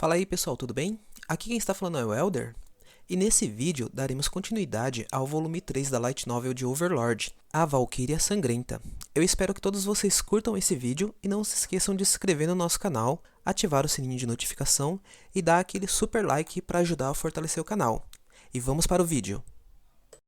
Fala aí pessoal, tudo bem? Aqui quem está falando é o Elder, e nesse vídeo daremos continuidade ao volume 3 da Light Novel de Overlord, A Valquíria Sangrenta. Eu espero que todos vocês curtam esse vídeo e não se esqueçam de se inscrever no nosso canal, ativar o sininho de notificação e dar aquele super like para ajudar a fortalecer o canal. E vamos para o vídeo.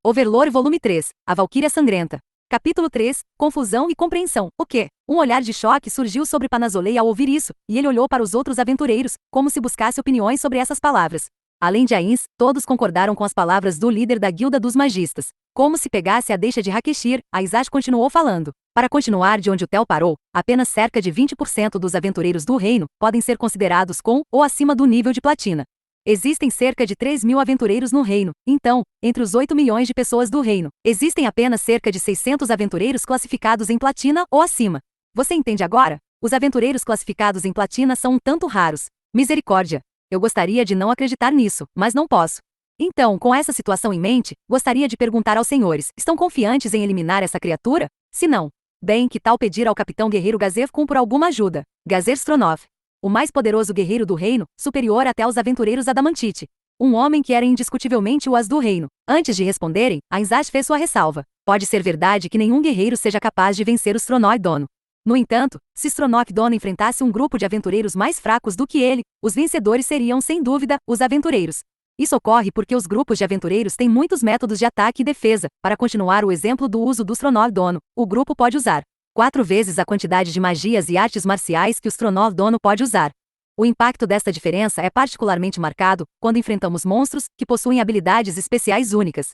Overlord Volume 3, A Valquíria Sangrenta. Capítulo 3, Confusão e Compreensão. O quê? Um olhar de choque surgiu sobre Panazolei ao ouvir isso, e ele olhou para os outros aventureiros, como se buscasse opiniões sobre essas palavras. Além de Ains, todos concordaram com as palavras do líder da Guilda dos Magistas. Como se pegasse a deixa de Hakeshir, Aizash continuou falando. Para continuar de onde o Tel parou, apenas cerca de 20% dos aventureiros do reino podem ser considerados com ou acima do nível de platina. Existem cerca de 3.000 aventureiros no reino, então, entre os 8 milhões de pessoas do reino, existem apenas cerca de 600 aventureiros classificados em platina ou acima. Você entende agora? Os aventureiros classificados em platina são um tanto raros. Misericórdia! Eu gostaria de não acreditar nisso, mas não posso. Então, com essa situação em mente, gostaria de perguntar aos senhores, estão confiantes em eliminar essa criatura? Se não, bem, que tal pedir ao capitão guerreiro Gazev Kun por alguma ajuda? Gazer Stronov, o mais poderoso guerreiro do reino, superior até aos aventureiros Adamantite. Um homem que era indiscutivelmente o as do reino. Antes de responderem, Aizash fez sua ressalva. Pode ser verdade que nenhum guerreiro seja capaz de vencer o Stronoi Dono. No entanto, se Stronoi Dono enfrentasse um grupo de aventureiros mais fracos do que ele, os vencedores seriam, sem dúvida, os aventureiros. Isso ocorre porque os grupos de aventureiros têm muitos métodos de ataque e defesa. Para continuar o exemplo do uso do Stronoi Dono, o grupo pode usar 4 vezes a quantidade de magias e artes marciais que o Stronov Dono pode usar. O impacto desta diferença é particularmente marcado quando enfrentamos monstros que possuem habilidades especiais únicas.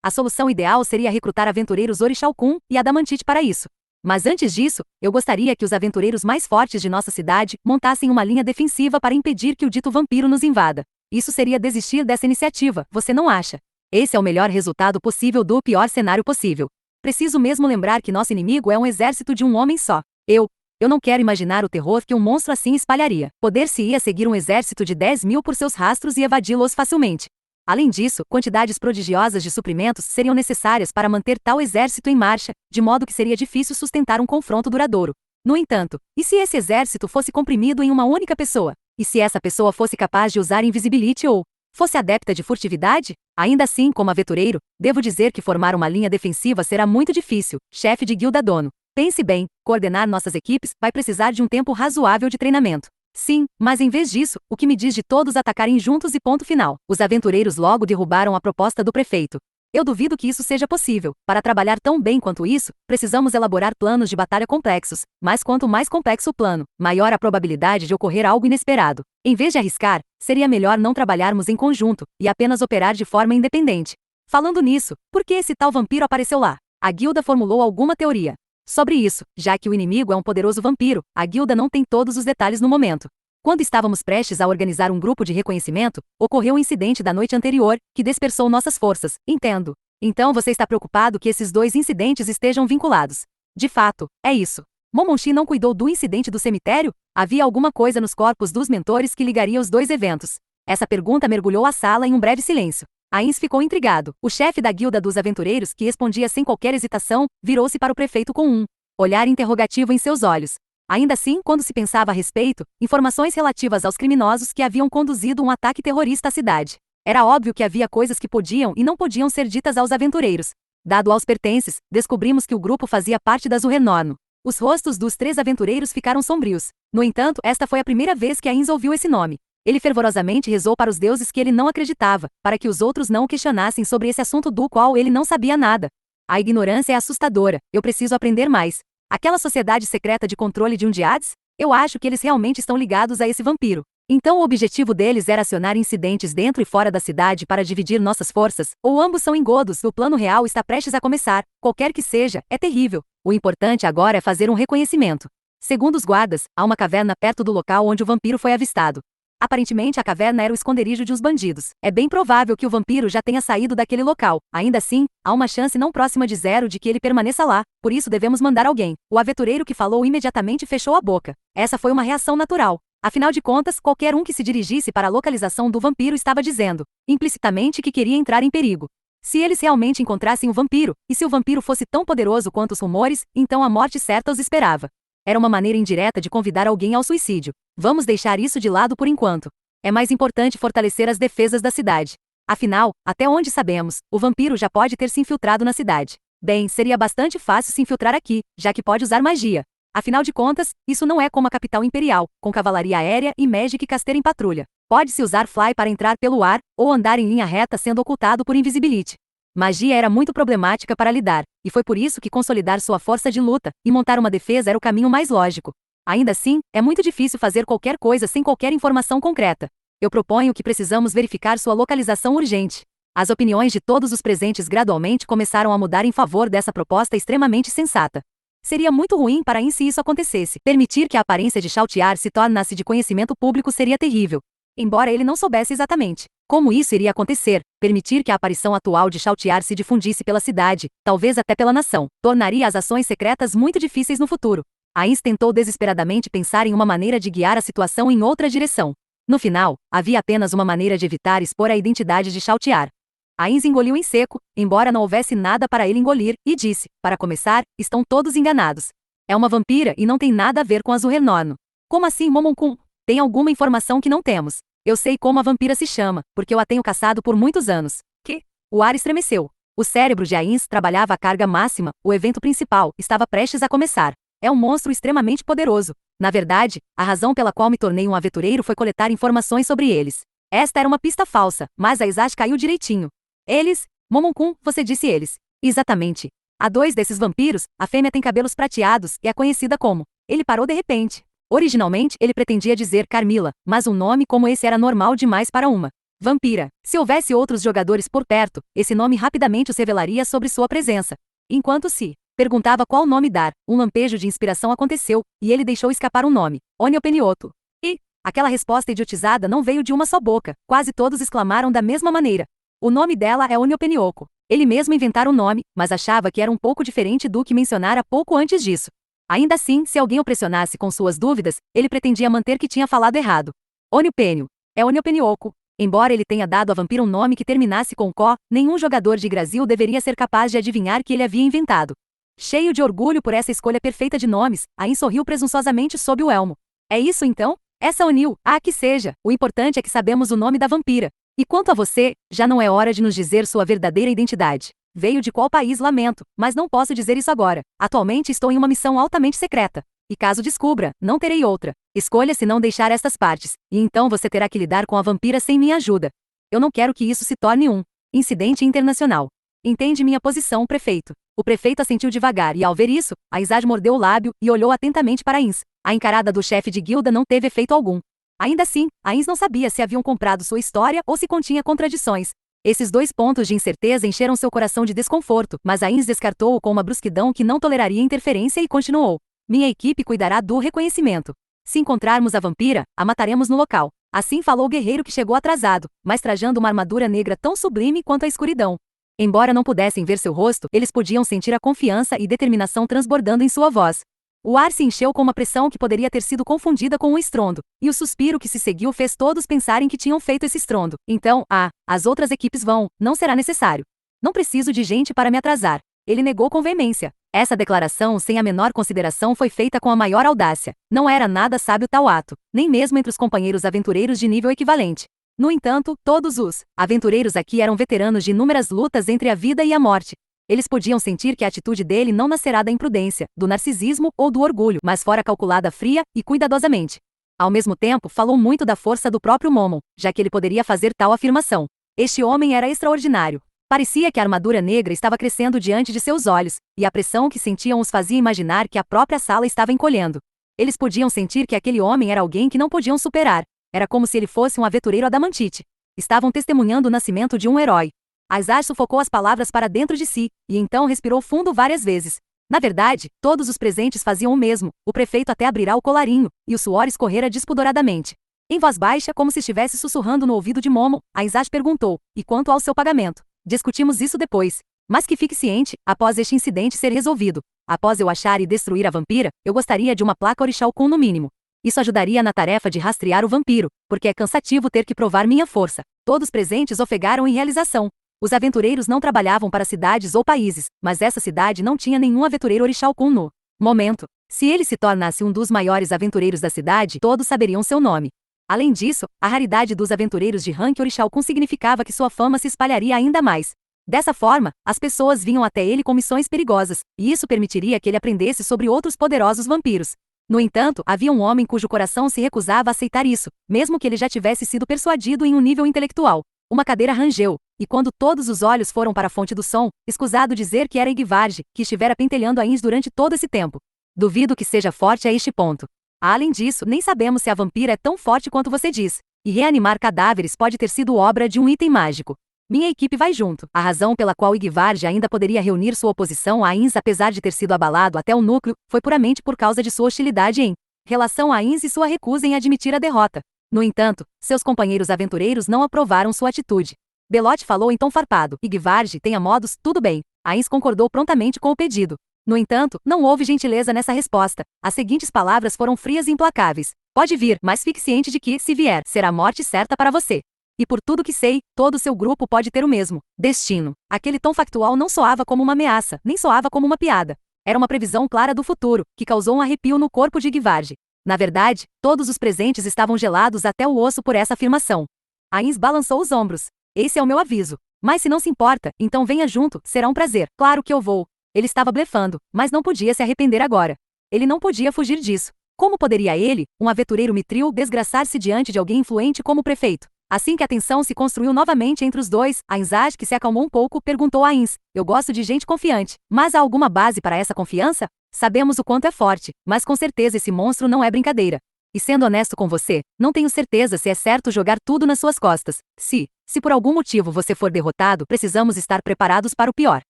A solução ideal seria recrutar aventureiros Orixalcum e Adamantite para isso. Mas antes disso, eu gostaria que os aventureiros mais fortes de nossa cidade montassem uma linha defensiva para impedir que o dito vampiro nos invada. Isso seria desistir dessa iniciativa, você não acha? Esse é o melhor resultado possível do pior cenário possível. Preciso mesmo lembrar que nosso inimigo é um exército de um homem só. Eu não quero imaginar o terror que um monstro assim espalharia. Poder-se-ia seguir um exército de 10.000 por seus rastros e evadi-los facilmente. Além disso, quantidades prodigiosas de suprimentos seriam necessárias para manter tal exército em marcha, de modo que seria difícil sustentar um confronto duradouro. No entanto, e se esse exército fosse comprimido em uma única pessoa? E se essa pessoa fosse capaz de usar Invisibility ou fosse adepta de furtividade? Ainda assim, como aventureiro, devo dizer que formar uma linha defensiva será muito difícil, chefe de guilda dono. Pense bem, coordenar nossas equipes vai precisar de um tempo razoável de treinamento. Sim, mas em vez disso, o que me diz de todos atacarem juntos e ponto final? Os aventureiros logo derrubaram a proposta do prefeito. Eu duvido que isso seja possível. Para trabalhar tão bem quanto isso, precisamos elaborar planos de batalha complexos, mas quanto mais complexo o plano, maior a probabilidade de ocorrer algo inesperado. Em vez de arriscar, seria melhor não trabalharmos em conjunto, e apenas operar de forma independente. Falando nisso, por que esse tal vampiro apareceu lá? A guilda formulou alguma teoria sobre isso, já que o inimigo é um poderoso vampiro, a guilda não tem todos os detalhes no momento. Quando estávamos prestes a organizar um grupo de reconhecimento, ocorreu um incidente da noite anterior, que dispersou nossas forças. Entendo. Então você está preocupado que esses dois incidentes estejam vinculados. De fato, é isso. Momonchi não cuidou do incidente do cemitério? Havia alguma coisa nos corpos dos mentores que ligaria os dois eventos? Essa pergunta mergulhou a sala em um breve silêncio. Ains ficou intrigado. O chefe da guilda dos aventureiros, que respondia sem qualquer hesitação, virou-se para o prefeito com um olhar interrogativo em seus olhos. Ainda assim, quando se pensava a respeito, informações relativas aos criminosos que haviam conduzido um ataque terrorista à cidade. Era óbvio que havia coisas que podiam e não podiam ser ditas aos aventureiros. Dado aos pertences, descobrimos que o grupo fazia parte da Zurrenorno. Os rostos dos 3 aventureiros ficaram sombrios. No entanto, esta foi a primeira vez que Ains ouviu esse nome. Ele fervorosamente rezou para os deuses que ele não acreditava, para que os outros não o questionassem sobre esse assunto do qual ele não sabia nada. A ignorância é assustadora, eu preciso aprender mais. Aquela sociedade secreta de controle de Undiades? Eu acho que eles realmente estão ligados a esse vampiro. Então o objetivo deles era acionar incidentes dentro e fora da cidade para dividir nossas forças, ou ambos são engodos, o plano real está prestes a começar, qualquer que seja, é terrível. O importante agora é fazer um reconhecimento. Segundo os guardas, há uma caverna perto do local onde o vampiro foi avistado. Aparentemente a caverna era o esconderijo de uns bandidos. É bem provável que o vampiro já tenha saído daquele local. Ainda assim, há uma chance não próxima de zero de que ele permaneça lá, por isso devemos mandar alguém. O aventureiro que falou imediatamente fechou a boca. Essa foi uma reação natural. Afinal de contas, qualquer um que se dirigisse para a localização do vampiro estava dizendo, implicitamente, que queria entrar em perigo. Se eles realmente encontrassem o vampiro, e se o vampiro fosse tão poderoso quanto os rumores, então a morte certa os esperava. Era uma maneira indireta de convidar alguém ao suicídio. Vamos deixar isso de lado por enquanto. É mais importante fortalecer as defesas da cidade. Afinal, até onde sabemos, o vampiro já pode ter se infiltrado na cidade. Bem, seria bastante fácil se infiltrar aqui, já que pode usar magia. Afinal de contas, isso não é como a capital imperial, com cavalaria aérea e Magic Caster em patrulha. Pode-se usar Fly para entrar pelo ar, ou andar em linha reta sendo ocultado por Invisibility. Magia era muito problemática para lidar, e foi por isso que consolidar sua força de luta e montar uma defesa era o caminho mais lógico. Ainda assim, é muito difícil fazer qualquer coisa sem qualquer informação concreta. Eu proponho que precisamos verificar sua localização urgente. As opiniões de todos os presentes gradualmente começaram a mudar em favor dessa proposta extremamente sensata. Seria muito ruim para se isso acontecesse. Permitir que a aparência de Shouthiar se tornasse de conhecimento público seria terrível. Embora ele não soubesse exatamente como isso iria acontecer, permitir que a aparição atual de Shouthiar se difundisse pela cidade, talvez até pela nação, tornaria as ações secretas muito difíceis no futuro. Ainz tentou desesperadamente pensar em uma maneira de guiar a situação em outra direção. No final, havia apenas uma maneira de evitar expor a identidade de Shouthiar. Ainz engoliu em seco, embora não houvesse nada para ele engolir, e disse: para começar, estão todos enganados. É uma vampira e não tem nada a ver com Azul-Renorno. Como assim, Momoncum? Tem alguma informação que não temos. Eu sei como a vampira se chama, porque eu a tenho caçado por muitos anos. Que? O ar estremeceu. O cérebro de Ainz trabalhava à carga máxima, o evento principal estava prestes a começar. É um monstro extremamente poderoso. Na verdade, a razão pela qual me tornei um aventureiro foi coletar informações sobre eles. Esta era uma pista falsa, mas a Izage caiu direitinho. Eles? Momoncum, você disse eles. Exatamente. Há 2 desses vampiros, a fêmea tem cabelos prateados e é conhecida como. Ele parou de repente. Originalmente, ele pretendia dizer Carmila, mas um nome como esse era normal demais para uma vampira. Se houvesse outros jogadores por perto, esse nome rapidamente os revelaria sobre sua presença. Enquanto se perguntava qual nome dar, um lampejo de inspiração aconteceu, e ele deixou escapar um nome: Oniopenioto. E aquela resposta idiotizada não veio de uma só boca, quase todos exclamaram da mesma maneira. O nome dela é Oniopenioco. Ele mesmo inventara o nome, mas achava que era um pouco diferente do que mencionara pouco antes disso. Ainda assim, se alguém o pressionasse com suas dúvidas, ele pretendia manter que tinha falado errado. Oniopenio. É Oniopenioco. Embora ele tenha dado à vampira um nome que terminasse com có, nenhum jogador de Yggdrasil deveria ser capaz de adivinhar que ele havia inventado. Cheio de orgulho por essa escolha perfeita de nomes, Ainz sorriu presunçosamente sob o elmo. É isso então? Essa Onil, que seja, o importante é que sabemos o nome da vampira. E quanto a você, já não é hora de nos dizer sua verdadeira identidade. Veio de qual país, lamento, mas não posso dizer isso agora. Atualmente estou em uma missão altamente secreta. E caso descubra, não terei outra. Escolha se não deixar estas partes, e então você terá que lidar com a vampira sem minha ajuda. Eu não quero que isso se torne um incidente internacional. Entende minha posição, prefeito? O prefeito assentiu devagar e ao ver isso, a Izage mordeu o lábio e olhou atentamente para Ainz. A encarada do chefe de guilda não teve efeito algum. Ainda assim, Ainz não sabia se haviam comprado sua história ou se continha contradições. Esses 2 pontos de incerteza encheram seu coração de desconforto, mas Ainz descartou-o com uma brusquidão que não toleraria interferência e continuou. Minha equipe cuidará do reconhecimento. Se encontrarmos a vampira, a mataremos no local. Assim falou o guerreiro que chegou atrasado, mas trajando uma armadura negra tão sublime quanto a escuridão. Embora não pudessem ver seu rosto, eles podiam sentir a confiança e determinação transbordando em sua voz. O ar se encheu com uma pressão que poderia ter sido confundida com um estrondo, e o suspiro que se seguiu fez todos pensarem que tinham feito esse estrondo. Então, as outras equipes vão, não será necessário. Não preciso de gente para me atrasar. Ele negou com veemência. Essa declaração, sem a menor consideração, foi feita com a maior audácia. Não era nada sábio tal ato, nem mesmo entre os companheiros aventureiros de nível equivalente. No entanto, todos os aventureiros aqui eram veteranos de inúmeras lutas entre a vida e a morte. Eles podiam sentir que a atitude dele não nascerá da imprudência, do narcisismo ou do orgulho, mas fora calculada fria e cuidadosamente. Ao mesmo tempo, falou muito da força do próprio Momon, já que ele poderia fazer tal afirmação. Este homem era extraordinário. Parecia que a armadura negra estava crescendo diante de seus olhos, e a pressão que sentiam os fazia imaginar que a própria sala estava encolhendo. Eles podiam sentir que aquele homem era alguém que não podiam superar. Era como se ele fosse um aventureiro adamantite. Estavam testemunhando o nascimento de um herói. Izage sufocou as palavras para dentro de si, e então respirou fundo várias vezes. Na verdade, todos os presentes faziam o mesmo, o prefeito até abrirá o colarinho, e o suor escorrera despudoradamente. Em voz baixa, como se estivesse sussurrando no ouvido de Momo, Izage perguntou: e quanto ao seu pagamento? Discutimos isso depois. Mas que fique ciente, após este incidente ser resolvido, após eu achar e destruir a vampira, eu gostaria de uma placa Orixalcum no mínimo. Isso ajudaria na tarefa de rastrear o vampiro, porque é cansativo ter que provar minha força. Todos presentes ofegaram em realização. Os aventureiros não trabalhavam para cidades ou países, mas essa cidade não tinha nenhum aventureiro Orixalcum no momento. Se ele se tornasse um dos maiores aventureiros da cidade, todos saberiam seu nome. Além disso, a raridade dos aventureiros de Rank Orichalcum significava que sua fama se espalharia ainda mais. Dessa forma, as pessoas vinham até ele com missões perigosas, e isso permitiria que ele aprendesse sobre outros poderosos vampiros. No entanto, havia um homem cujo coração se recusava a aceitar isso, mesmo que ele já tivesse sido persuadido em um nível intelectual. Uma cadeira rangeu, e quando todos os olhos foram para a fonte do som, escusado dizer que era Igvarde, que estivera pentelhando Ainz durante todo esse tempo. Duvido que seja forte a este ponto. Além disso, nem sabemos se a vampira é tão forte quanto você diz, e reanimar cadáveres pode ter sido obra de um item mágico. Minha equipe vai junto. A razão pela qual Igvarde ainda poderia reunir sua oposição a Ainz apesar de ter sido abalado até o núcleo, foi puramente por causa de sua hostilidade em relação a Ainz e sua recusa em admitir a derrota. No entanto, seus companheiros aventureiros não aprovaram sua atitude. Belote falou em tom farpado. Igvarde, tenha modos, tudo bem. Ainz concordou prontamente com o pedido. No entanto, não houve gentileza nessa resposta. As seguintes palavras foram frias e implacáveis. Pode vir, mas fique ciente de que, se vier, será a morte certa para você. E por tudo que sei, todo o seu grupo pode ter o mesmo destino. Aquele tom factual não soava como uma ameaça, nem soava como uma piada. Era uma previsão clara do futuro, que causou um arrepio no corpo de Igvarde. Na verdade, todos os presentes estavam gelados até o osso por essa afirmação. Ainz balançou os ombros. Esse é o meu aviso. Mas se não se importa, então venha junto, será um prazer. Claro que eu vou. Ele estava blefando, mas não podia se arrepender agora. Ele não podia fugir disso. Como poderia ele, um aventureiro mitril, desgraçar-se diante de alguém influente como o prefeito? Assim que a tensão se construiu novamente entre os dois, Ainzaj, que se acalmou um pouco, perguntou a Ainz: eu gosto de gente confiante, mas há alguma base para essa confiança? Sabemos o quanto é forte, mas com certeza esse monstro não é brincadeira. E sendo honesto com você, não tenho certeza se é certo jogar tudo nas suas costas. Se por algum motivo você for derrotado, precisamos estar preparados para o pior.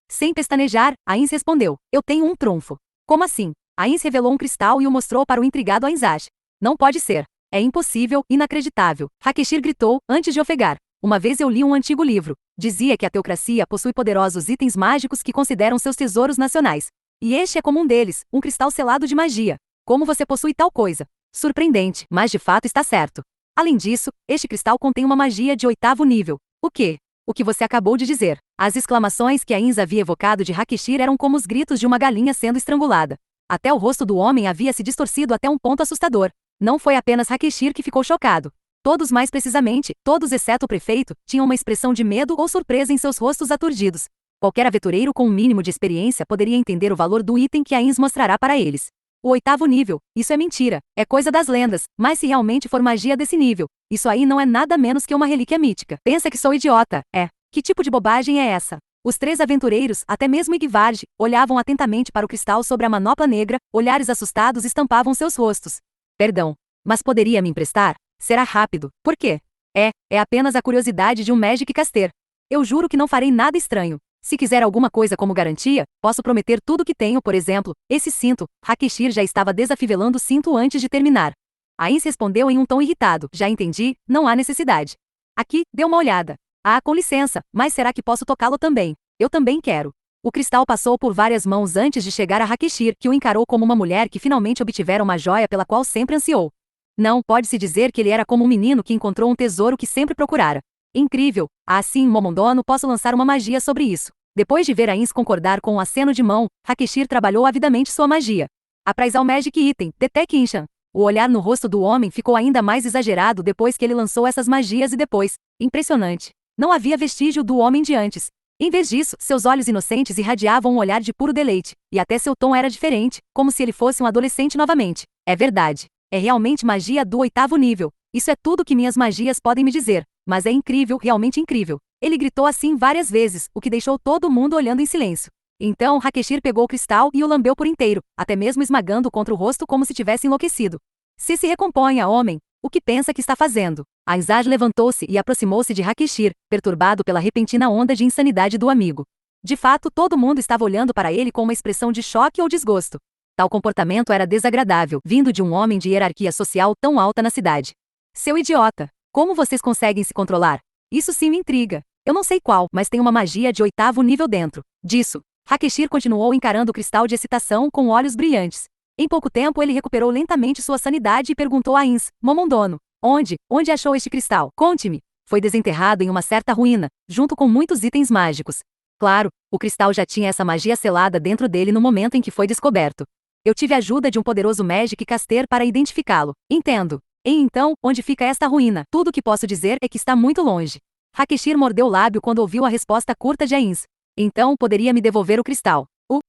Sem pestanejar, Ainz respondeu: eu tenho um trunfo. Como assim? Ainz revelou um cristal e o mostrou para o intrigado Ainzaj. Não pode ser. É impossível, inacreditável. Hakeshir gritou, antes de ofegar. Uma vez eu li um antigo livro. Dizia que a teocracia possui poderosos itens mágicos que consideram seus tesouros nacionais. E este é como um deles, um cristal selado de magia. Como você possui tal coisa? Surpreendente, mas de fato está certo. Além disso, este cristal contém uma magia de 8º nível. O quê? O que você acabou de dizer. As exclamações que Ainz havia evocado de Hakeshir eram como os gritos de uma galinha sendo estrangulada. Até o rosto do homem havia se distorcido até um ponto assustador. Não foi apenas Hakeshir que ficou chocado. Todos, mais precisamente, todos exceto o prefeito, tinham uma expressão de medo ou surpresa em seus rostos aturdidos. Qualquer aventureiro com um mínimo de experiência poderia entender o valor do item que Ainz mostrará para eles. O 8º nível, isso é mentira, é coisa das lendas, mas se realmente for magia desse nível, isso aí não é nada menos que uma relíquia mítica. Pensa que sou idiota, é? Que tipo de bobagem é essa? Os 3 aventureiros, até mesmo Igvarde, olhavam atentamente para o cristal sobre a manopla negra, olhares assustados estampavam seus rostos. Perdão, mas poderia me emprestar? Será rápido. Por quê? É apenas a curiosidade de um Magic Caster. Eu juro que não farei nada estranho. Se quiser alguma coisa como garantia, posso prometer tudo que tenho, por exemplo, esse cinto. Hakeshir já estava desafivelando o cinto antes de terminar. Ainz respondeu em um tom irritado. Já entendi, não há necessidade. Aqui, dê uma olhada. Ah, com licença, mas será que posso tocá-lo também? Eu também quero. O cristal passou por várias mãos antes de chegar a Hakeshir, que o encarou como uma mulher que finalmente obtivera uma joia pela qual sempre ansiou. Não, pode-se dizer que ele era como um menino que encontrou um tesouro que sempre procurara. Incrível! Assim, Momondono, posso lançar uma magia sobre isso. Depois de ver Ainz concordar com um aceno de mão, Hakeshir trabalhou avidamente sua magia. Aprais ao Magic Item, Detect Inshan. O olhar no rosto do homem ficou ainda mais exagerado depois que ele lançou essas magias e depois. Impressionante. Não havia vestígio do homem de antes. Em vez disso, seus olhos inocentes irradiavam um olhar de puro deleite, e até seu tom era diferente, como se ele fosse um adolescente novamente. É verdade. É realmente magia do 8º nível. Isso é tudo que minhas magias podem me dizer. Mas é incrível, realmente incrível. Ele gritou assim várias vezes, o que deixou todo mundo olhando em silêncio. Então Hakeshir pegou o cristal e o lambeu por inteiro, até mesmo esmagando contra o rosto como se tivesse enlouquecido. Se recomponha, homem. O que pensa que está fazendo? Ainzaj levantou-se e aproximou-se de Hakeshir, perturbado pela repentina onda de insanidade do amigo. De fato, todo mundo estava olhando para ele com uma expressão de choque ou desgosto. Tal comportamento era desagradável, vindo de um homem de hierarquia social tão alta na cidade. Seu idiota! Como vocês conseguem se controlar? Isso sim me intriga. Eu não sei qual, mas tem uma magia de 8º nível dentro disso. Hakeshir continuou encarando o cristal de excitação com olhos brilhantes. Em pouco tempo ele recuperou lentamente sua sanidade e perguntou a Ainz, Momondono, onde achou este cristal? Conte-me. Foi desenterrado em uma certa ruína, junto com muitos itens mágicos. Claro, o cristal já tinha essa magia selada dentro dele no momento em que foi descoberto. Eu tive a ajuda de um poderoso Magic Caster para identificá-lo. Entendo. E então, onde fica esta ruína? Tudo o que posso dizer é que está muito longe. Hakeshir mordeu o lábio quando ouviu a resposta curta de Ainz. Então, poderia me devolver o cristal.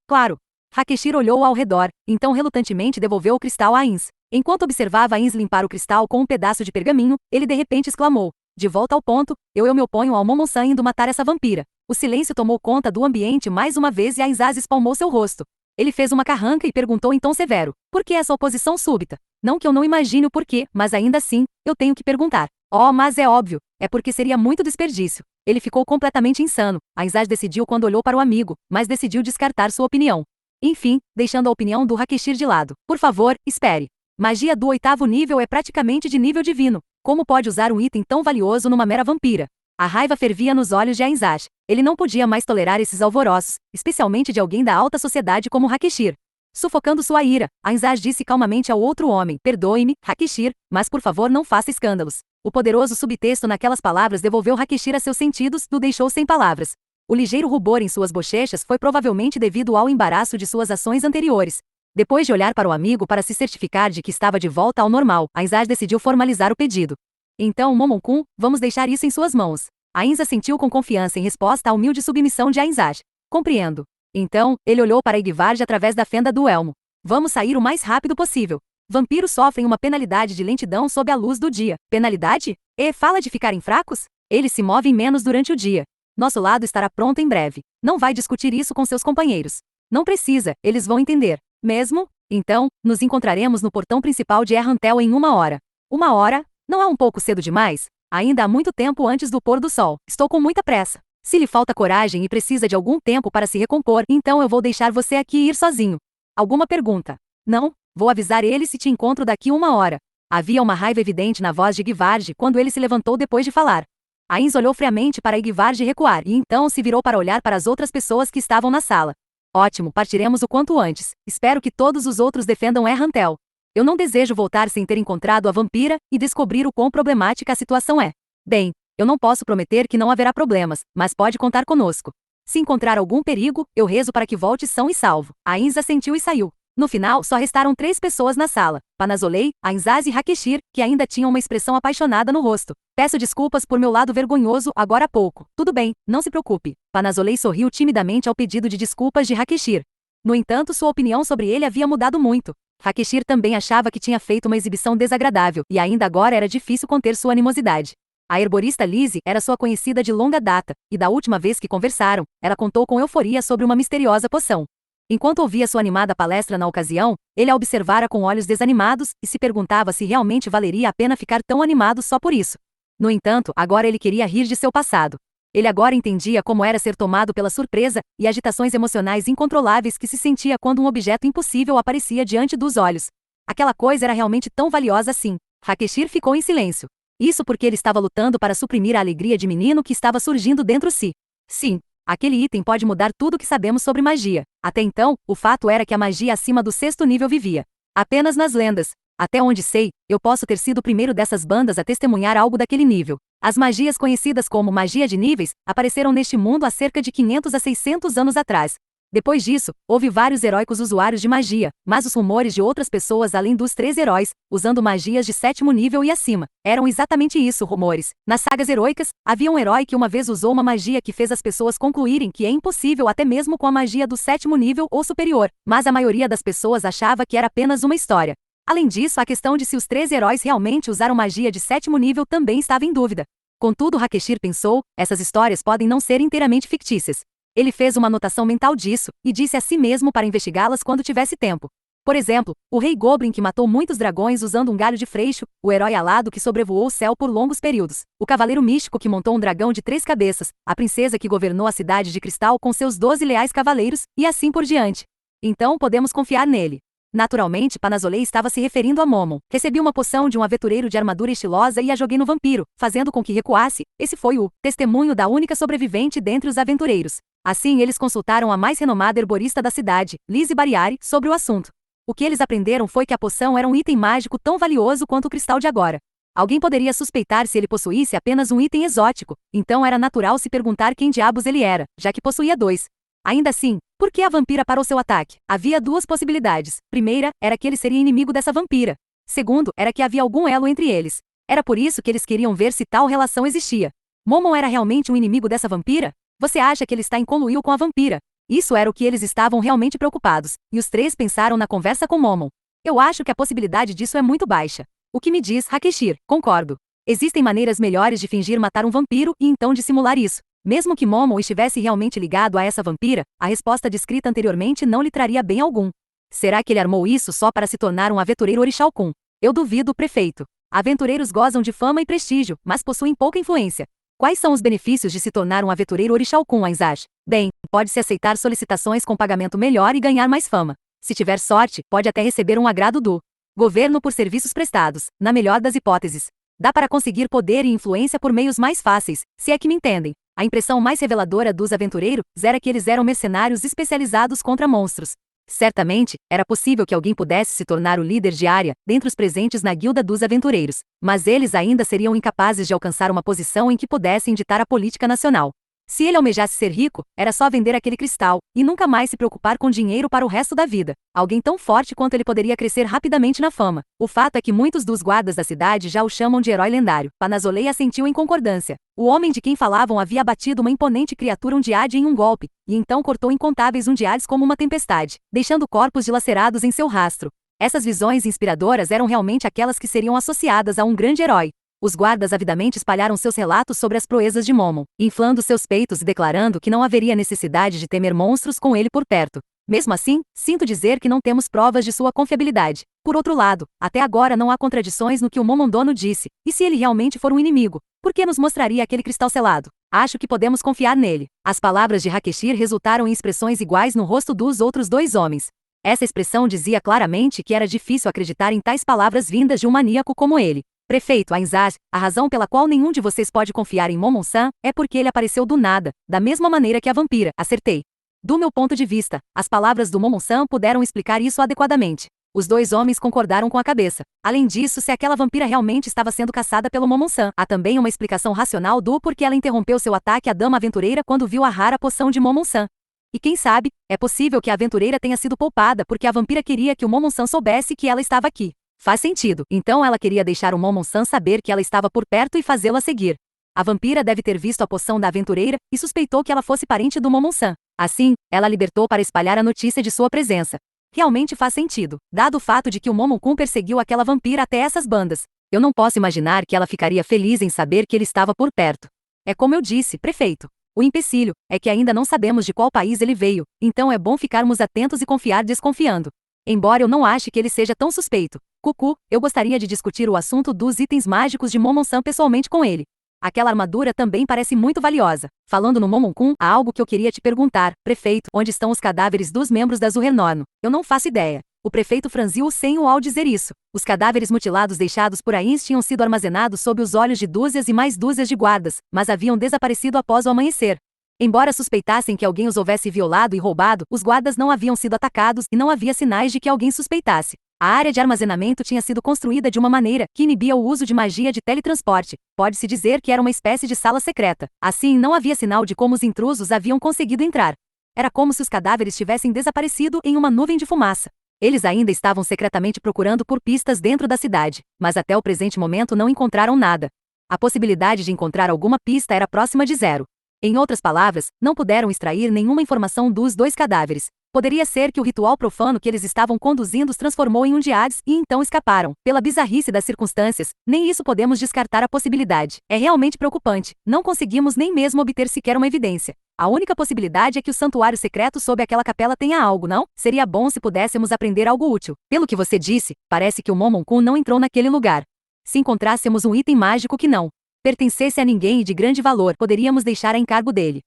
Claro. Hakeshir olhou ao redor, então relutantemente devolveu o cristal a Ainz. Enquanto observava Ainz limpar o cristal com um pedaço de pergaminho, ele de repente exclamou: de volta ao ponto, eu me oponho ao Momon-san indo matar essa vampira. O silêncio tomou conta do ambiente mais uma vez e Ainzaz espalmou seu rosto. Ele fez uma carranca e perguntou em tom severo: por que essa oposição súbita? Não que eu não imagine o porquê, mas ainda assim, eu tenho que perguntar. Mas é óbvio, é porque seria muito desperdício. Ele ficou completamente insano. Ainzaz decidiu quando olhou para o amigo, mas decidiu descartar sua opinião. Enfim, deixando a opinião do Hakeshir de lado. Por favor, espere. Magia do 8º nível é praticamente de nível divino. Como pode usar um item tão valioso numa mera vampira? A raiva fervia nos olhos de Ainzaz. Ele não podia mais tolerar esses alvoroços, especialmente de alguém da alta sociedade como Hakeshir. Sufocando sua ira, Ainzaz disse calmamente ao outro homem: perdoe-me, Hakeshir, mas por favor não faça escândalos. O poderoso subtexto naquelas palavras devolveu Hakeshir a seus sentidos e o deixou sem palavras. O ligeiro rubor em suas bochechas foi provavelmente devido ao embaraço de suas ações anteriores. Depois de olhar para o amigo para se certificar de que estava de volta ao normal, Ainzaz decidiu formalizar o pedido. Então, Momon-kun, vamos deixar isso em suas mãos. Ainza sentiu com confiança em resposta à humilde submissão de Ainzaz. Compreendo. Então, ele olhou para Igvard através da fenda do elmo. Vamos sair o mais rápido possível. Vampiros sofrem uma penalidade de lentidão sob a luz do dia. Penalidade? Fala de ficarem fracos? Eles se movem menos durante o dia. Nosso lado estará pronto em breve. Não vai discutir isso com seus companheiros. Não precisa, eles vão entender. Mesmo? Então, nos encontraremos no portão principal de Errantel em 1 hora. 1 hora? Não é um pouco cedo demais? Ainda há muito tempo antes do pôr do sol. Estou com muita pressa. Se lhe falta coragem e precisa de algum tempo para se recompor, então eu vou deixar você aqui ir sozinho. Alguma pergunta? Não? Vou avisar ele se te encontro daqui 1 hora. Havia uma raiva evidente na voz de Igvard quando ele se levantou depois de falar. Ainz olhou friamente para Igvard recuar e então se virou para olhar para as outras pessoas que estavam na sala. Ótimo, partiremos o quanto antes. Espero que todos os outros defendam Errantel. Eu não desejo voltar sem ter encontrado a vampira e descobrir o quão problemática a situação é. Bem, eu não posso prometer que não haverá problemas, mas pode contar conosco. Se encontrar algum perigo, eu rezo para que volte são e salvo. Ainz assentiu e saiu. No final, só restaram 3 pessoas na sala: Panazolei, Ainzaz e Hakeshir, que ainda tinham uma expressão apaixonada no rosto. Peço desculpas por meu lado vergonhoso agora há pouco. Tudo bem, não se preocupe. Panazolei sorriu timidamente ao pedido de desculpas de Hakeshir. No entanto, sua opinião sobre ele havia mudado muito. Hakeshir também achava que tinha feito uma exibição desagradável, e ainda agora era difícil conter sua animosidade. A herborista Lizzie era sua conhecida de longa data, e da última vez que conversaram, ela contou com euforia sobre uma misteriosa poção. Enquanto ouvia sua animada palestra na ocasião, ele a observara com olhos desanimados e se perguntava se realmente valeria a pena ficar tão animado só por isso. No entanto, agora ele queria rir de seu passado. Ele agora entendia como era ser tomado pela surpresa e agitações emocionais incontroláveis que se sentia quando um objeto impossível aparecia diante dos olhos. Aquela coisa era realmente tão valiosa assim. Hakeshir ficou em silêncio. Isso porque ele estava lutando para suprimir a alegria de menino que estava surgindo dentro de si. Sim. Aquele item pode mudar tudo o que sabemos sobre magia. Até então, o fato era que a magia acima do 6º nível vivia apenas nas lendas. Até onde sei, eu posso ter sido o primeiro dessas bandas a testemunhar algo daquele nível. As magias conhecidas como magia de níveis apareceram neste mundo há cerca de 500 a 600 anos atrás. Depois disso, houve vários heróicos usuários de magia, mas os rumores de outras pessoas além dos 3 heróis, usando magias de 7º nível e acima, eram exatamente isso, rumores. Nas sagas heróicas, havia um herói que uma vez usou uma magia que fez as pessoas concluírem que é impossível até mesmo com a magia do 7º nível ou superior, mas a maioria das pessoas achava que era apenas uma história. Além disso, a questão de se os 3 heróis realmente usaram magia de 7º nível também estava em dúvida. Contudo, Hakeshir pensou, essas histórias podem não ser inteiramente fictícias. Ele fez uma anotação mental disso, e disse a si mesmo para investigá-las quando tivesse tempo. Por exemplo, o rei Goblin que matou muitos dragões usando um galho de freixo, o herói alado que sobrevoou o céu por longos períodos, o cavaleiro místico que montou um dragão de 3 cabeças, a princesa que governou a cidade de cristal com seus 12 leais cavaleiros, e assim por diante. Então podemos confiar nele. Naturalmente, Panazolei estava se referindo a Momon. Recebi uma poção de um aventureiro de armadura estilosa e a joguei no vampiro, fazendo com que recuasse. Esse foi o testemunho da única sobrevivente dentre os aventureiros. Assim, eles consultaram a mais renomada herborista da cidade, Lizzie Bariari, sobre o assunto. O que eles aprenderam foi que a poção era um item mágico tão valioso quanto o cristal de agora. Alguém poderia suspeitar se ele possuísse apenas um item exótico, então era natural se perguntar quem diabos ele era, já que possuía 2. Ainda assim, por que a vampira parou seu ataque? Havia duas possibilidades. Primeira, era que ele seria inimigo dessa vampira. Segundo, era que havia algum elo entre eles. Era por isso que eles queriam ver se tal relação existia. Momon era realmente um inimigo dessa vampira? Você acha que ele está em conluio com a vampira? Isso era o que eles estavam realmente preocupados, e os três pensaram na conversa com Momon. Eu acho que a possibilidade disso é muito baixa. O que me diz, Hakeshir? Concordo. Existem maneiras melhores de fingir matar um vampiro e então dissimular isso. Mesmo que Momon estivesse realmente ligado a essa vampira, a resposta descrita anteriormente não lhe traria bem algum. Será que ele armou isso só para se tornar um aventureiro Orixalcum? Eu duvido, prefeito. Aventureiros gozam de fama e prestígio, mas possuem pouca influência. Quais são os benefícios de se tornar um aventureiro Orixalcum, Ainzaj? Bem, pode-se aceitar solicitações com pagamento melhor e ganhar mais fama. Se tiver sorte, pode até receber um agrado do governo por serviços prestados, na melhor das hipóteses. Dá para conseguir poder e influência por meios mais fáceis, se é que me entendem. A impressão mais reveladora dos aventureiros era que eles eram mercenários especializados contra monstros. Certamente, era possível que alguém pudesse se tornar o líder de área, dentre os presentes na guilda dos aventureiros, mas eles ainda seriam incapazes de alcançar uma posição em que pudessem ditar a política nacional. Se ele almejasse ser rico, era só vender aquele cristal, e nunca mais se preocupar com dinheiro para o resto da vida. Alguém tão forte quanto ele poderia crescer rapidamente na fama. O fato é que muitos dos guardas da cidade já o chamam de herói lendário. Panazolei assentiu em concordância. O homem de quem falavam havia abatido uma imponente criatura undiade em um golpe, e então cortou incontáveis undiades como uma tempestade, deixando corpos dilacerados em seu rastro. Essas visões inspiradoras eram realmente aquelas que seriam associadas a um grande herói. Os guardas avidamente espalharam seus relatos sobre as proezas de Momon, inflando seus peitos e declarando que não haveria necessidade de temer monstros com ele por perto. Mesmo assim, sinto dizer que não temos provas de sua confiabilidade. Por outro lado, até agora não há contradições no que o Momondono disse, e se ele realmente for um inimigo, por que nos mostraria aquele cristal selado? Acho que podemos confiar nele. As palavras de Hakeshir resultaram em expressões iguais no rosto dos outros dois homens. Essa expressão dizia claramente que era difícil acreditar em tais palavras vindas de um maníaco como ele. Prefeito Ainzaj, a razão pela qual nenhum de vocês pode confiar em Momon-san é porque ele apareceu do nada, da mesma maneira que a vampira. Acertei. Do meu ponto de vista, as palavras do Momon-san puderam explicar isso adequadamente. Os dois homens concordaram com a cabeça. Além disso, se aquela vampira realmente estava sendo caçada pelo Momon-san, há também uma explicação racional do porquê ela interrompeu seu ataque à dama aventureira quando viu a rara poção de Momon-san. E quem sabe, é possível que a aventureira tenha sido poupada porque a vampira queria que o Momon-san soubesse que ela estava aqui. Faz sentido. Então ela queria deixar o Momon-san saber que ela estava por perto e fazê-la seguir. A vampira deve ter visto a poção da aventureira e suspeitou que ela fosse parente do Momon-san. Assim, ela a libertou para espalhar a notícia de sua presença. Realmente faz sentido, dado o fato de que o Momon-kun perseguiu aquela vampira até essas bandas. Eu não posso imaginar que ela ficaria feliz em saber que ele estava por perto. É como eu disse, prefeito. O empecilho é que ainda não sabemos de qual país ele veio, então é bom ficarmos atentos e confiar desconfiando. Embora eu não ache que ele seja tão suspeito. Cucu, eu gostaria de discutir o assunto dos itens mágicos de Momon-san pessoalmente com ele. Aquela armadura também parece muito valiosa. Falando no Momon-kun, há algo que eu queria te perguntar, prefeito, onde estão os cadáveres dos membros da Zuhernorno? Eu não faço ideia. O prefeito franziu o senho ao dizer isso. Os cadáveres mutilados deixados por Ains tinham sido armazenados sob os olhos de dúzias e mais dúzias de guardas, mas haviam desaparecido após o amanhecer. Embora suspeitassem que alguém os houvesse violado e roubado, os guardas não haviam sido atacados e não havia sinais de que alguém suspeitasse. A área de armazenamento tinha sido construída de uma maneira que inibia o uso de magia de teletransporte. Pode-se dizer que era uma espécie de sala secreta. Assim, não havia sinal de como os intrusos haviam conseguido entrar. Era como se os cadáveres tivessem desaparecido em uma nuvem de fumaça. Eles ainda estavam secretamente procurando por pistas dentro da cidade, mas até o presente momento não encontraram nada. A possibilidade de encontrar alguma pista era próxima de zero. Em outras palavras, não puderam extrair nenhuma informação dos dois cadáveres. Poderia ser que o ritual profano que eles estavam conduzindo os transformou em undiades e então escaparam. Pela bizarrice das circunstâncias, nem isso podemos descartar a possibilidade. É realmente preocupante. Não conseguimos nem mesmo obter sequer uma evidência. A única possibilidade é que o santuário secreto sob aquela capela tenha algo, não? Seria bom se pudéssemos aprender algo útil. Pelo que você disse, parece que o Momon-kun não entrou naquele lugar. Se encontrássemos um item mágico que não pertencesse a ninguém e de grande valor, poderíamos deixar a encargo dele.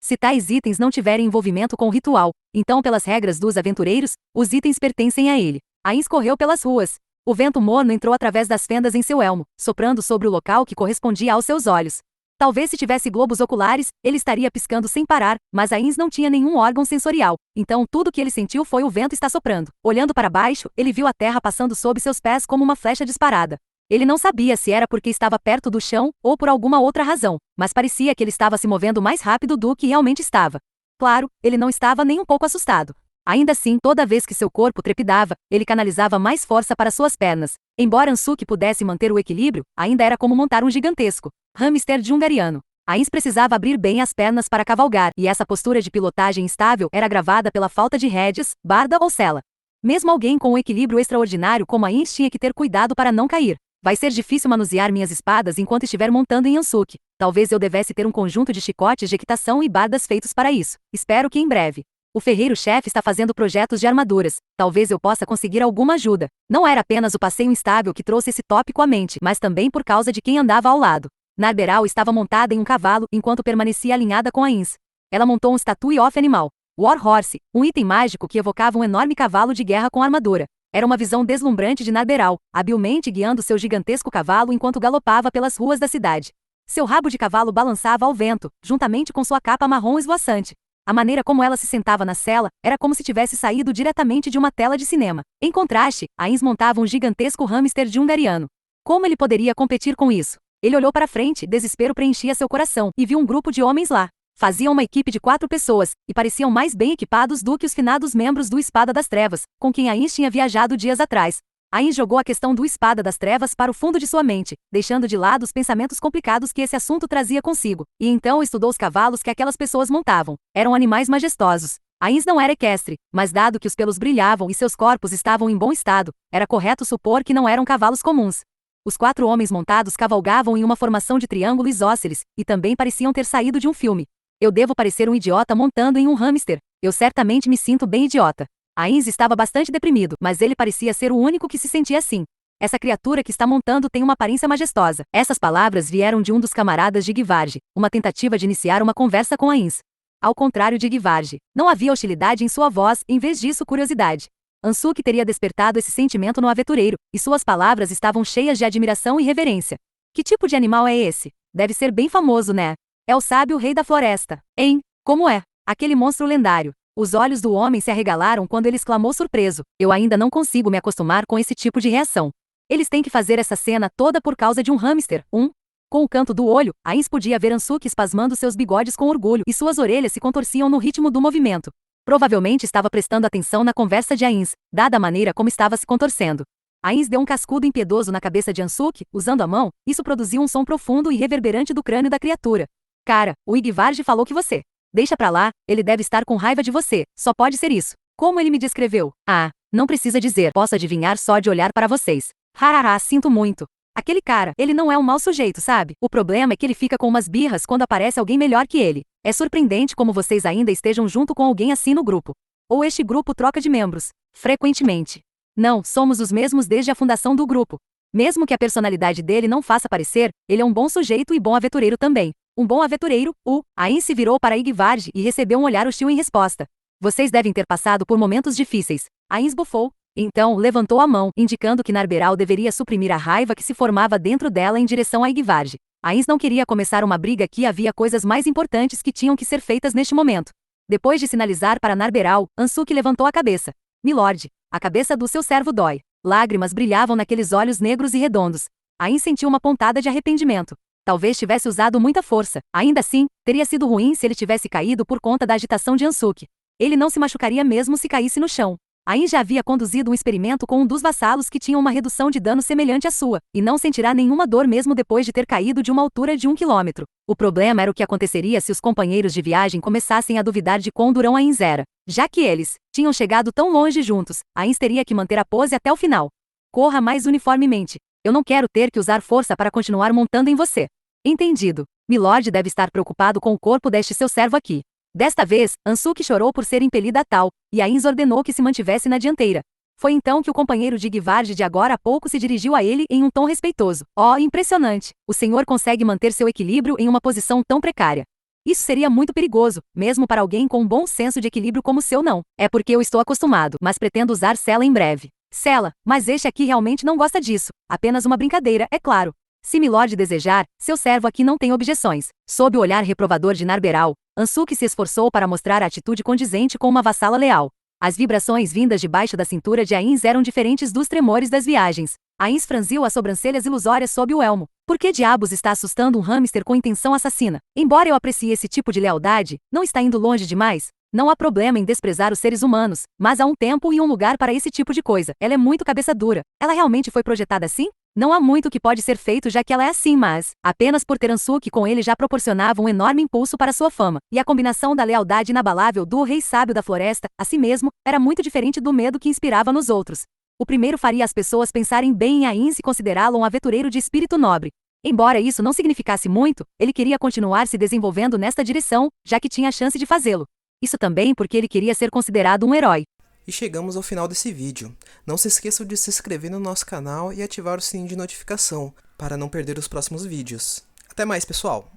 Se tais itens não tiverem envolvimento com o ritual, então pelas regras dos aventureiros, os itens pertencem a ele. Ains correu pelas ruas. O vento morno entrou através das fendas em seu elmo, soprando sobre o local que correspondia aos seus olhos. Talvez se tivesse globos oculares, ele estaria piscando sem parar, mas Ains não tinha nenhum órgão sensorial, então tudo que ele sentiu foi o vento estar soprando. Olhando para baixo, ele viu a terra passando sob seus pés como uma flecha disparada. Ele não sabia se era porque estava perto do chão ou por alguma outra razão, mas parecia que ele estava se movendo mais rápido do que realmente estava. Claro, ele não estava nem um pouco assustado. Ainda assim, toda vez que seu corpo trepidava, ele canalizava mais força para suas pernas. Embora Ansuki pudesse manter o equilíbrio, ainda era como montar um gigantesco hamster de hungariano. Ainz precisava abrir bem as pernas para cavalgar, e essa postura de pilotagem instável era agravada pela falta de rédeas, barda ou sela. Mesmo alguém com um equilíbrio extraordinário como Ainz tinha que ter cuidado para não cair. Vai ser difícil manusear minhas espadas enquanto estiver montando em Ansuki. Talvez eu devesse ter um conjunto de chicotes de equitação e bardas feitos para isso. Espero que em breve. O ferreiro-chefe está fazendo projetos de armaduras. Talvez eu possa conseguir alguma ajuda. Não era apenas o passeio instável que trouxe esse tópico à mente, mas também por causa de quem andava ao lado. Narberal estava montada em um cavalo enquanto permanecia alinhada com Ainz. Ela montou um statue of animal, War Horse, um item mágico que evocava um enorme cavalo de guerra com armadura. Era uma visão deslumbrante de Narberal, habilmente guiando seu gigantesco cavalo enquanto galopava pelas ruas da cidade. Seu rabo de cavalo balançava ao vento, juntamente com sua capa marrom esvoaçante. A maneira como ela se sentava na sela era como se tivesse saído diretamente de uma tela de cinema. Em contraste, Ainz montava um gigantesco hamster de hungariano. Como ele poderia competir com isso? Ele olhou para frente, desespero preenchia seu coração, e viu um grupo de homens lá. Faziam uma equipe de 4 pessoas, e pareciam mais bem equipados do que os finados membros do Espada das Trevas, com quem Ainz tinha viajado dias atrás. Ainz jogou a questão do Espada das Trevas para o fundo de sua mente, deixando de lado os pensamentos complicados que esse assunto trazia consigo, e então estudou os cavalos que aquelas pessoas montavam. Eram animais majestosos. Ainz não era equestre, mas dado que os pelos brilhavam e seus corpos estavam em bom estado, era correto supor que não eram cavalos comuns. Os 4 homens montados cavalgavam em uma formação de triângulo isósceles, e também pareciam ter saído de um filme. Eu devo parecer um idiota montando em um hamster. Eu certamente me sinto bem idiota. Ainz estava bastante deprimido, mas ele parecia ser o único que se sentia assim. Essa criatura que está montando tem uma aparência majestosa. Essas palavras vieram de um dos camaradas de Givarge, uma tentativa de iniciar uma conversa com Ainz. Ao contrário de Givarge, não havia hostilidade em sua voz, em vez disso curiosidade. Ansuki teria despertado esse sentimento no aventureiro, e suas palavras estavam cheias de admiração e reverência. Que tipo de animal é esse? Deve ser bem famoso, né? É o sábio rei da floresta. Hein? Como é? Aquele monstro lendário. Os olhos do homem se arregalaram quando ele exclamou surpreso. Eu ainda não consigo me acostumar com esse tipo de reação. Eles têm que fazer essa cena toda por causa de um hamster, Com o canto do olho, Ainz podia ver Ansuki espasmando seus bigodes com orgulho e suas orelhas se contorciam no ritmo do movimento. Provavelmente estava prestando atenção na conversa de Ainz, dada a maneira como estava se contorcendo. Ainz deu um cascudo impiedoso na cabeça de Ansuki, usando a mão, isso produziu um som profundo e reverberante do crânio da criatura. Cara, o Igvarge falou que você. Deixa pra lá, ele deve estar com raiva de você, só pode ser isso. Como ele me descreveu? Ah, não precisa dizer, posso adivinhar só de olhar para vocês. Harará, sinto muito. Aquele cara, ele não é um mau sujeito, sabe? O problema é que ele fica com umas birras quando aparece alguém melhor que ele. É surpreendente como vocês ainda estejam junto com alguém assim no grupo. Ou este grupo troca de membros. Frequentemente. Não, somos os mesmos desde a fundação do grupo. Mesmo que a personalidade dele não faça parecer, ele é um bom sujeito e bom aventureiro também. Um bom aventureiro, Ainz se virou para Igvarge e recebeu um olhar hostil em resposta. Vocês devem ter passado por momentos difíceis. Ainz bufou. Então, levantou a mão, indicando que Narberal deveria suprimir a raiva que se formava dentro dela em direção a Igvarge. Ainz não queria começar uma briga aqui, havia coisas mais importantes que tinham que ser feitas neste momento. Depois de sinalizar para Narberal, Ansuki levantou a cabeça. Milord, a cabeça do seu servo dói. Lágrimas brilhavam naqueles olhos negros e redondos. Ainz sentiu uma pontada de arrependimento. Talvez tivesse usado muita força. Ainda assim, teria sido ruim se ele tivesse caído por conta da agitação de Ansuki. Ele não se machucaria mesmo se caísse no chão. Ainz já havia conduzido um experimento com um dos vassalos que tinha uma redução de dano semelhante à sua, e não sentirá nenhuma dor mesmo depois de ter caído de uma altura de 1 quilômetro. O problema era o que aconteceria se os companheiros de viagem começassem a duvidar de quão durão Ainz era. Já que eles tinham chegado tão longe juntos, Ainz teria que manter a pose até o final. Corra mais uniformemente. Eu não quero ter que usar força para continuar montando em você. Entendido. Milord deve estar preocupado com o corpo deste seu servo aqui. Desta vez, Ansuki chorou por ser impelida a tal, e Ainz ordenou que se mantivesse na dianteira. Foi então que o companheiro de Givarge de agora a pouco se dirigiu a ele em um tom respeitoso. Oh, impressionante! O senhor consegue manter seu equilíbrio em uma posição tão precária. Isso seria muito perigoso, mesmo para alguém com um bom senso de equilíbrio como o seu não. É porque eu estou acostumado, mas pretendo usar sela em breve. Sela, mas este aqui realmente não gosta disso. Apenas uma brincadeira, é claro. Se Milord desejar, seu servo aqui não tem objeções. Sob o olhar reprovador de Narberal, Ansuki se esforçou para mostrar a atitude condizente com uma vassala leal. As vibrações vindas de baixo da cintura de Ainz eram diferentes dos tremores das viagens. Ainz franziu as sobrancelhas ilusórias sob o elmo. Por que diabos está assustando um hamster com intenção assassina? Embora eu aprecie esse tipo de lealdade, não está indo longe demais? Não há problema em desprezar os seres humanos, mas há um tempo e um lugar para esse tipo de coisa. Ela é muito cabeça dura. Ela realmente foi projetada assim? Não há muito que pode ser feito já que ela é assim, mas, apenas por ter Ansuki com ele já proporcionava um enorme impulso para sua fama. E a combinação da lealdade inabalável do rei sábio da floresta, a si mesmo, era muito diferente do medo que inspirava nos outros. O primeiro faria as pessoas pensarem bem em Ainz e considerá-lo um aventureiro de espírito nobre. Embora isso não significasse muito, ele queria continuar se desenvolvendo nesta direção, já que tinha a chance de fazê-lo. Isso também porque ele queria ser considerado um herói. E chegamos ao final desse vídeo. Não se esqueçam de se inscrever no nosso canal e ativar o sininho de notificação, para não perder os próximos vídeos. Até mais, pessoal!